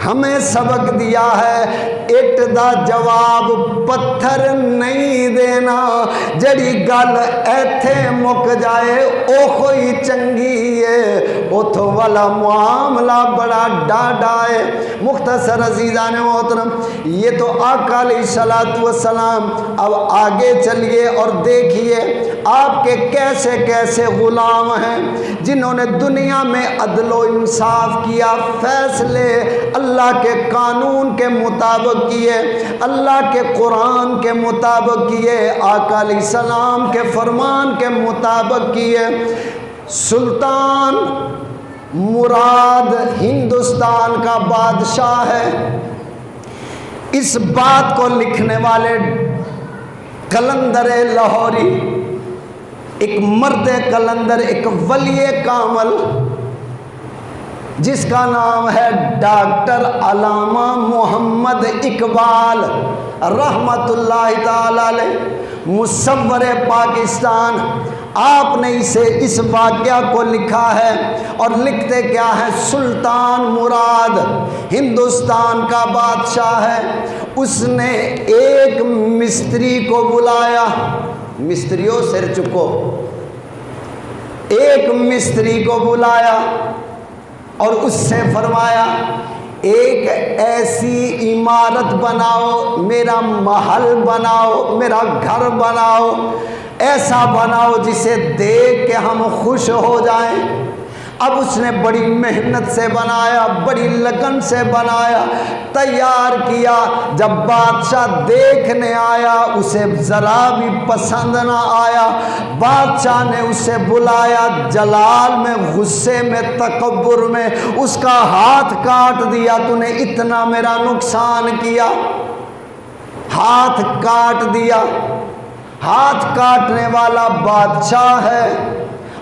ہمیں سبق دیا ہے اٹ دا جواب پتھر نہیں دینا، جڑی گل ایتھے مک جائے او کوئی چنگی ہے، اتھوں والا معاملہ بڑا ڈاڈا ہے۔ مختصر عزیزان محترم، یہ تو آقا علیہ السلام۔ اب آگے چلیے اور دیکھیے آپ کے کیسے کیسے غلام ہیں جنہوں نے دنیا میں عدل و انصاف کیا، فیصلے اللہ کے قانون کے مطابق کیے، اللہ کے قرآن کے مطابق کیے، آقا علیہ السلام کے فرمان کے مطابق کیے۔ سلطان مراد ہندوستان کا بادشاہ ہے۔ اس بات کو لکھنے والے قلندر لاہوری، ایک مرد قلندر، ایک ولی کامل جس کا نام ہے ڈاکٹر علامہ محمد اقبال رحمت اللہ تعالی علیہ، مصور پاکستان، آپ نے اس واقعہ کو لکھا ہے اور لکھتے کیا ہے، سلطان مراد ہندوستان کا بادشاہ ہے، اس نے ایک مستری کو بلایا، مستریوں سر چکو، ایک مستری کو بلایا اور اس سے فرمایا ایک ایسی عمارت بناؤ، میرا محل بناؤ، میرا گھر بناؤ، ایسا بناؤ جسے دیکھ کے ہم خوش ہو جائیں۔ اب اس نے بڑی محنت سے بنایا، بڑی لگن سے بنایا، تیار کیا۔ جب بادشاہ دیکھنے آیا اسے ذرا بھی پسند نہ آیا، بادشاہ نے اسے بلایا، جلال میں، غصے میں، تکبر میں اس کا ہاتھ کاٹ دیا، تو نے اتنا میرا نقصان کیا، ہاتھ کاٹ دیا۔ ہاتھ کاٹنے والا بادشاہ ہے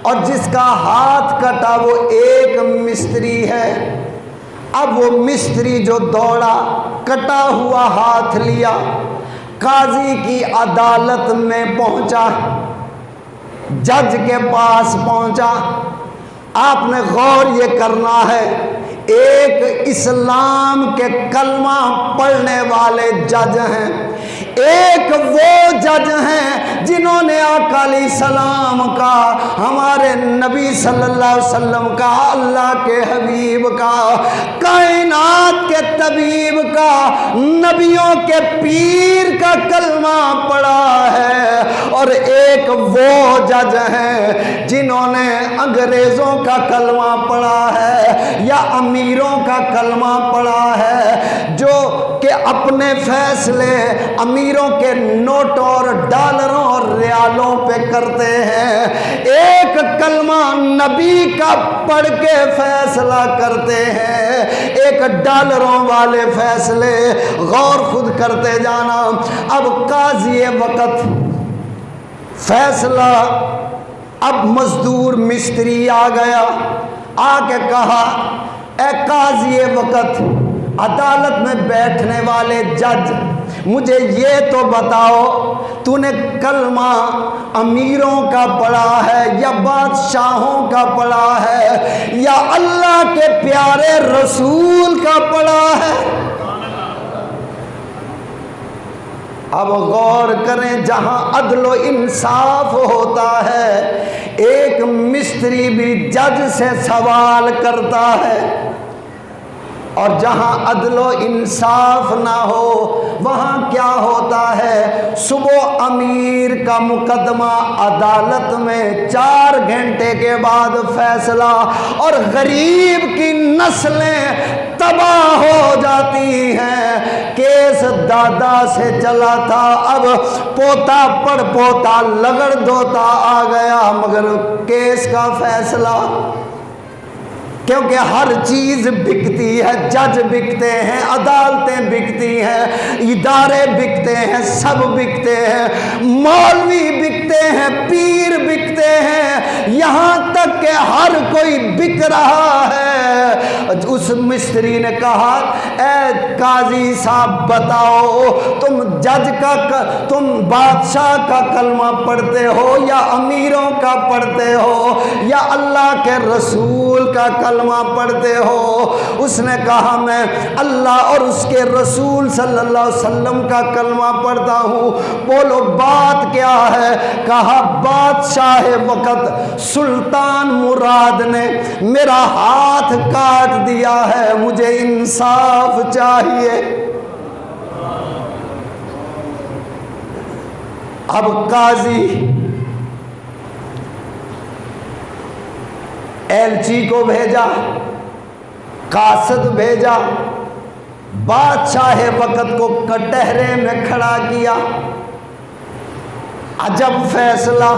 اور جس کا ہاتھ کٹا وہ ایک مستری ہے۔ اب وہ مستری جو دوڑا، کٹا ہوا ہاتھ لیا، قاضی کی عدالت میں پہنچا، جج کے پاس پہنچا۔ آپ نے غور یہ کرنا ہے، ایک اسلام کے کلمہ پڑھنے والے جج ہیں، ایک وہ جج ہیں جنہوں نے آقا علیہ السلام کا، ہمارے نبی صلی اللہ علیہ وسلم کا، اللہ کے حبیب کا، کائنات کے طبیب کا، نبیوں کے پیر کا کلمہ پڑھا ہے، اور ایک وہ جج ہیں جنہوں نے انگریزوں کا کلمہ پڑھا ہے یا امیروں کا کلمہ پڑھا ہے، جو کہ اپنے فیصلے امیروں کے نوٹوں اور ڈالروں اور ریالوں پہ کرتے ہیں، ایک کلمہ نبی کا پڑھ کے فیصلہ کرتے ہیں، ایک ڈالروں والے فیصلے۔ غور خود کرتے جانا۔ اب قاضی وقت فیصلہ، اب مزدور مستری آ گیا، آ کے کہا اے قاضی وقت، عدالت میں بیٹھنے والے جج، مجھے یہ تو بتاؤ تو نے کلمہ امیروں کا پڑھا ہے یا بادشاہوں کا پڑھا ہے یا اللہ کے پیارے رسول کا پڑھا ہے؟ اب غور کریں، جہاں عدل و انصاف ہوتا ہے ایک مستری بھی جج سے سوال کرتا ہے، اور جہاں عدل و انصاف نہ ہو وہاں کیا ہوتا ہے، صبح امیر کا مقدمہ عدالت میں 4 گھنٹے کے بعد فیصلہ، اور غریب کی نسلیں تباہ ہو جاتی ہیں۔ کیس دادا سے چلا تھا، اب پوتا پڑ پوتا لگڑ دوتا آ گیا، مگر کیس کا فیصلہ، کیونکہ ہر چیز بکتی ہے، جج بکتے ہیں، عدالتیں بکتی ہیں، ادارے بکتے ہیں، سب بکتے ہیں، مولوی بکتے بکتے ہیں، پیر بکتے ہیں، یہاں تک کہ ہر کوئی بک رہا ہے۔ اس مستری نے کہا اے قاضی صاحب بتاؤ، تم بادشاہ کا کلمہ پڑھتے ہو یا امیروں کا پڑھتے ہو یا اللہ کے رسول کا کلمہ پڑھتے ہو؟ اس نے کہا میں اللہ اور اس کے رسول صلی اللہ علیہ وسلم کا کلمہ پڑھتا ہوں۔ بولو بات کیا ہے؟ کہا بادشاہ وقت سلطان مراد نے میرا ہاتھ کاٹ دیا ہے، مجھے انصاف چاہیے۔ اب قاضی ایلچی کو بھیجا، قاصد بھیجا، بادشاہ وقت کو کٹہرے میں کھڑا کیا۔ عجب فیصلہ،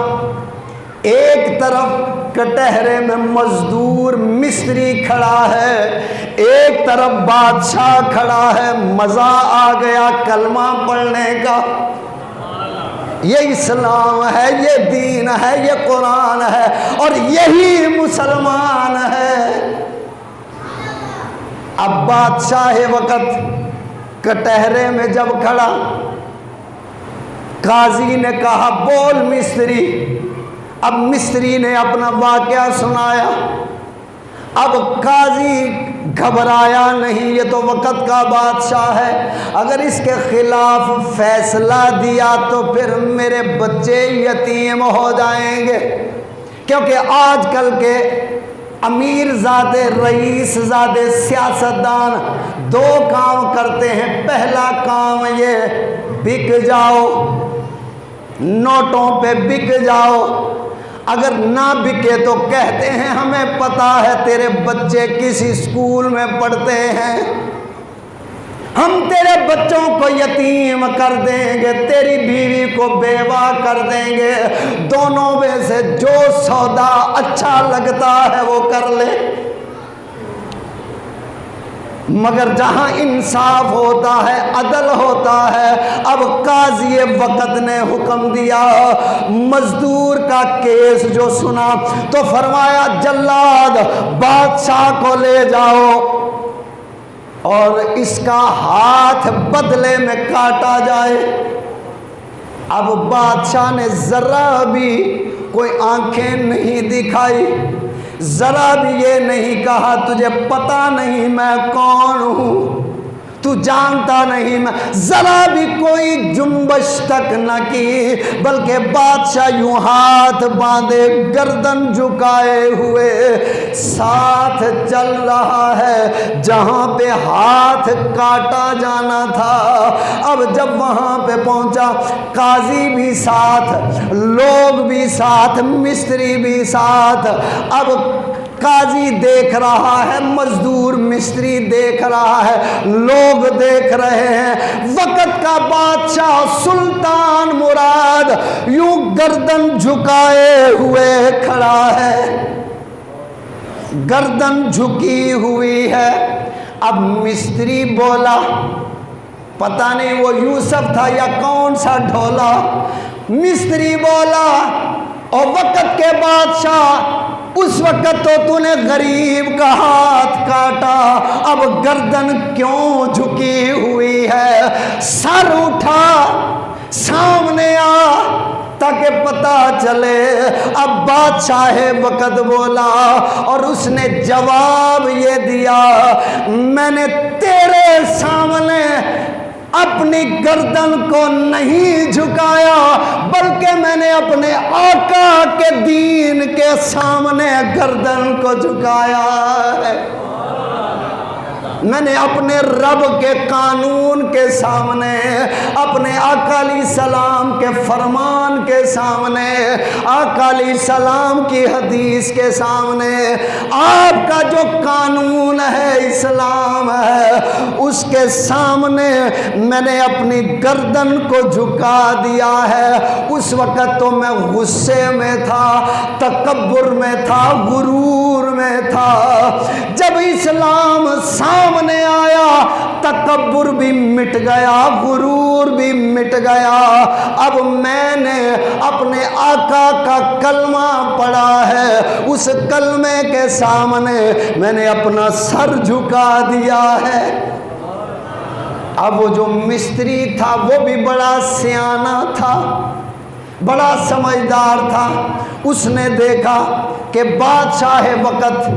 ایک طرف کٹہرے میں مزدور مستری کھڑا ہے، ایک طرف بادشاہ کھڑا ہے۔ مزہ آ گیا کلمہ پڑھنے کا۔ یہ اسلام ہے، یہ دین ہے، یہ قرآن ہے اور یہی مسلمان ہے۔ اب بادشاہ وقت کٹہرے میں جب کھڑا، قاضی نے کہا بول مستری۔ اب مستری نے اپنا واقعہ سنایا۔ اب قاضی گھبرایا نہیں، یہ تو وقت کا بادشاہ ہے، اگر اس کے خلاف فیصلہ دیا تو پھر میرے بچے یتیم ہو جائیں گے، کیونکہ آج کل کے امیر زادے، رئیس زادے، سیاستدان دو کام کرتے ہیں۔ پہلا کام یہ بک جاؤ، نوٹوں پہ بک جاؤ، اگر نہ بکے تو کہتے ہیں ہمیں پتا ہے تیرے بچے کس اسکول میں پڑھتے ہیں، ہم تیرے بچوں کو یتیم کر دیں گے، تیری بیوی کو بیوہ کر دیں گے، دونوں میں سے جو سودا اچھا لگتا ہے وہ کر لے۔ مگر جہاں انصاف ہوتا ہے، عدل ہوتا ہے، اب قاضی وقت نے حکم دیا، مزدور کا کیس جو سنا تو فرمایا جلاد بادشاہ کو لے جاؤ اور اس کا ہاتھ بدلے میں کاٹا جائے۔ اب بادشاہ نے ذرا بھی کوئی آنکھیں نہیں دکھائی، ذرا بھی یہ نہیں کہا تجھے پتا نہیں میں کون ہوں، تو جانتا نہیں میں، ذرا بھی کوئی جنبش تک نہ کی، بلکہ بادشاہ یوں ہاتھ باندھے گردن جھکائے ہوئے ساتھ چل رہا ہے جہاں پہ ہاتھ کاٹا جانا تھا۔ اب جب وہاں پہ پہنچا، قاضی بھی ساتھ، لوگ بھی ساتھ، مستری بھی ساتھ۔ اب قاضی دیکھ رہا ہے، مزدور مستری دیکھ رہا ہے، لوگ دیکھ رہے ہیں، وقت کا بادشاہ سلطان مراد یوں گردن جھکائے ہوئے کھڑا ہے، گردن جھکی ہوئی ہے۔ اب مستری بولا، پتہ نہیں وہ یوسف تھا یا کون سا ڈھولا، مستری بولا اور وقت کے بادشاہ اس وقت تو نے غریب کا ہاتھ کاٹا، اب گردن کیوں جھکی ہوئی ہے؟ سر اٹھا، سامنے آ تاکہ پتہ چلے۔ اب بادشاہ وقت بولا اور اس نے جواب یہ دیا، میں نے تیرے سامنے اپنی گردن کو نہیں جھکایا، بلکہ میں نے اپنے آقا کے دین کے سامنے گردن کو جھکایا ہے، میں نے اپنے رب کے قانون کے سامنے، اپنے آقا علیہ السلام کے فرمان کے سامنے، آقا علیہ السلام کی حدیث کے سامنے، آپ کا جو قانون ہے، اسلام ہے، اس کے سامنے میں نے اپنی گردن کو جھکا دیا ہے۔ اس وقت تو میں غصے میں تھا، تکبر میں تھا، غرور میں تھا۔ جب اسلام سامنے آیا، تکبر بھی مٹ گیا، غرور بھی مٹ گیا۔ اب میں نے اپنے آقا کا کلمہ پڑھا ہے، اس کلمے کے سامنے میں نے اپنا سر جھکا دیا ہے۔ اب وہ جو مستری تھا وہ بھی بڑا سیانہ تھا، بڑا سمجھدار تھا۔ اس نے دیکھا کہ بادشاہ وقت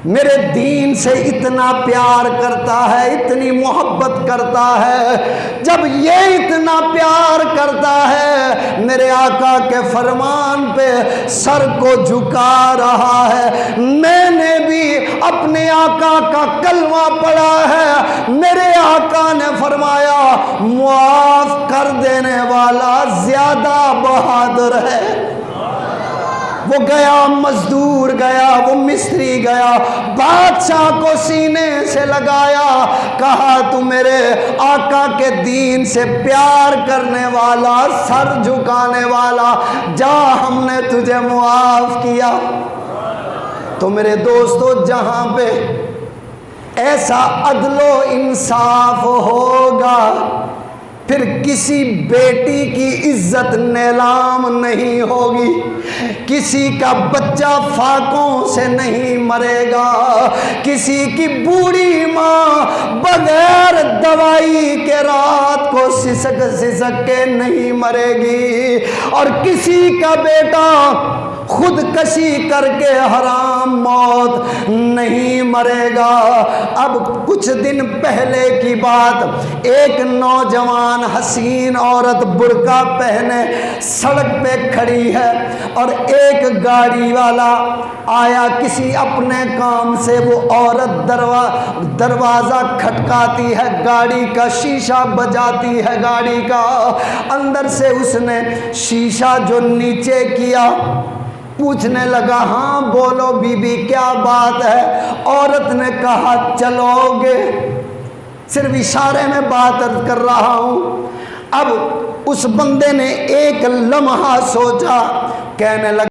میرے دین سے اتنا پیار کرتا ہے، اتنی محبت کرتا ہے، جب یہ اتنا پیار کرتا ہے، میرے آقا کے فرمان پہ سر کو جھکا رہا ہے، میں نے بھی اپنے آقا کا کلمہ پڑھا ہے، میرے آقا نے فرمایا معاف کر دینے والا زیادہ بہادر ہے۔ وہ گیا، مزدور گیا، وہ مستری گیا، بادشاہ کو سینے سے لگایا، کہا تو میرے آقا کے دین سے پیار کرنے والا، سر جھکانے والا، جا ہم نے تجھے معاف کیا۔ تو میرے دوستو، جہاں پہ ایسا عدل و انصاف ہوگا، پھر کسی بیٹی کی عزت نیلام نہیں ہوگی، کسی کا بچہ فاقوں سے نہیں مرے گا، کسی کی بوڑھی ماں بغیر دوائی کے رات کو سسک سسک کے نہیں مرے گی، اور کسی کا بیٹا خودکشی کر کے حرام موت نہیں مرے گا۔ اب کچھ دن پہلے کی بات، ایک نوجوان حسین عورت برقع پہنے سڑک پہ کھڑی ہے، اور ایک گاڑی والا آیا کسی اپنے کام سے، وہ عورت دروازہ کھٹکاتی ہے، گاڑی کا شیشہ بجاتی ہے، گاڑی کا اندر سے اس نے شیشہ جو نیچے کیا، پوچھنے لگا ہاں بولو بی بی کیا بات ہے؟ عورت نے کہا چلو گے، صرف اشارے میں بات کر رہا ہوں۔ اب اس بندے نے ایک لمحہ سوچا، کہنے لگا